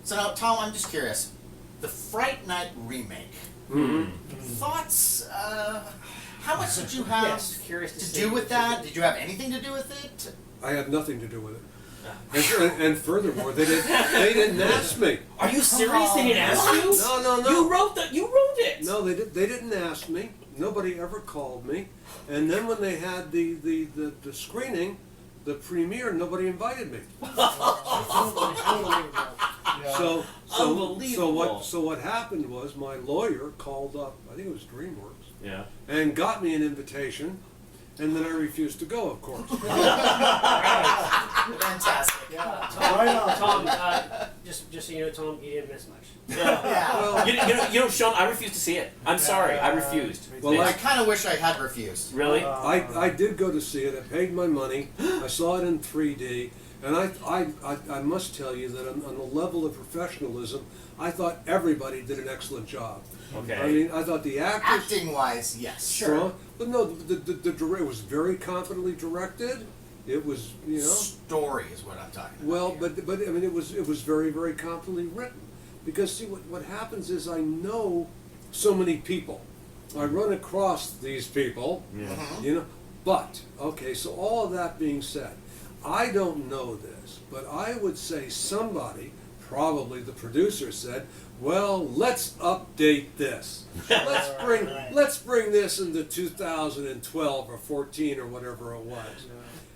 So now, Tom, I'm just curious. The Fright Night remake. Thoughts? How much did you have Yes, curious to see do with that? Did you have anything to do with it? I had nothing to do with it. And furthermore, they didn't ask me. Are you serious? They didn't ask you? No. You wrote it. No, they didn't ask me. Nobody ever called me. And then when they had the screening, the premiere, nobody invited me. So what happened was my lawyer called up, I think it was DreamWorks, and got me an invitation, and then I refused to go, of course. Fantastic. Tom, just so you know, Tom, you didn't miss much. Yeah. You know, Sean, I refused to see it. I'm sorry, I refused. Well, I kind of wish I had refused. Really? I did go to see it. I paid my money. I saw it in 3D. And I must tell you that on the level of professionalism, I thought everybody did an excellent job. Okay. I mean, I thought the actors... Acting-wise, yes. Strong, but no, the director was very confidently directed. It was, you know... Story is what I'm talking about. Well, here. but I mean, it was very, very confidently written. Because, see, what happens is I know so many people. I run across these people, you know. But, okay, so all of that being said, I don't know this, but I would say somebody, probably the producer, said, well, let's update this. Let's bring this into 2012 or 14 or whatever it was.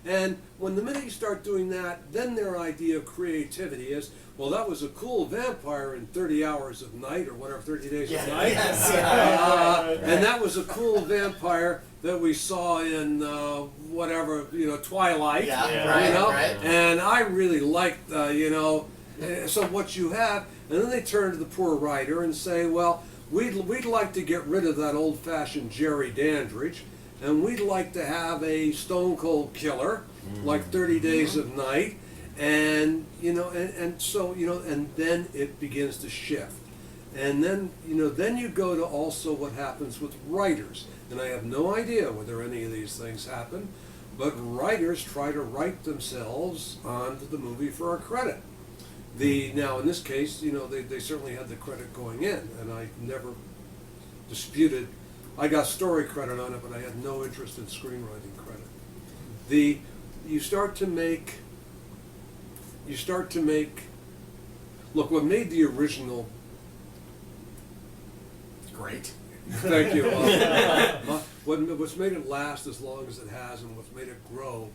And when the minute you start doing that, then their idea of creativity is, well, that was a cool vampire in 30 Hours of Night or whatever, 30 Days of Night. Yes. And that was a cool vampire that we saw in whatever, you know, Twilight. Yeah, you right, know? right. And I really liked, you know, so what you have, and then they turn to the poor writer and say, well, we'd like to get rid of that old-fashioned Jerry Dandridge, and we'd like to have a Stone Cold Killer, like 30 Days of Night, and, you know, and so, you know, and then it begins to shift. And then, you know, then you go to also what happens with writers. And I have no idea whether any of these things happen, but writers try to write themselves onto the movie for a credit. Now, in this case, you know, they certainly had the credit going in, and I never disputed. I got story credit on it, but I had no interest in screenwriting credit. You start to make, look, what made the original Great. Thank you. What's made it last as long as it has, and what's made it grow,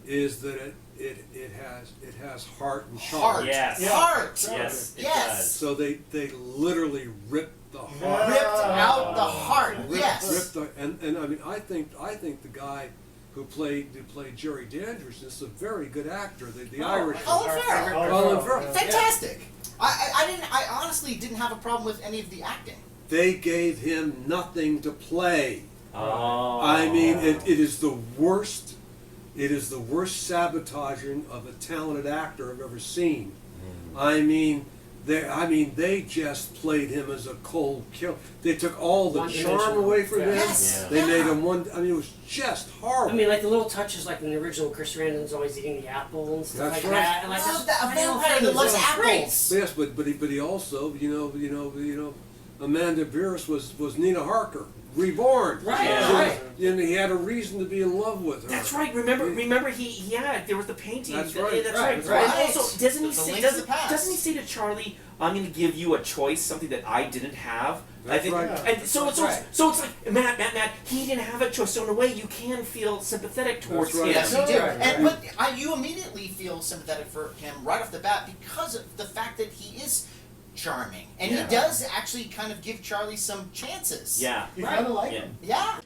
is that it has heart and charm. Heart. Yes. Heart. Yes. It Yes. does. So they literally ripped the heart. Ripped out the heart. Yes. And I mean, I think the guy who played Jerry Dandridge is a very good actor. The Irish. Colin Farrell. Colin Farrell. Fantastic. I honestly didn't have a problem with any of the acting. They gave him nothing to play. Oh. I mean, it is the worst. It is the worst sabotaging of a talented actor I've ever seen. I mean, they just played him as a cold kill. They took all the charm away from him. Yes. They made him one. I mean, it was just horrible. I mean, like the little touches, like in the original, Chris Sarandon's always eating the apple and stuff That's like right. that. And like Oh, this a vampire that loves apples. Yes, but he also, you know, Amanda Beers was Nina Harker, reborn. Right, Yeah. right. And he had a reason to be in love with her. That's right. Remember there was the painting. That's Yeah, right. that's Right. right. And Right. also, doesn't he The say link to the past. doesn't he say to Charlie, "I'm going to give you a choice, something that I didn't have." That's right. And so it's Right. so it's like Matt. He didn't have a choice. So in a way, you can feel sympathetic towards That's right. him. Yes, you do. Right. And but you immediately feel sympathetic for him right off the bat because of the fact that he is charming, and he does actually kind of give Charlie some chances. Yeah. You kind of like Yeah. him. Yeah.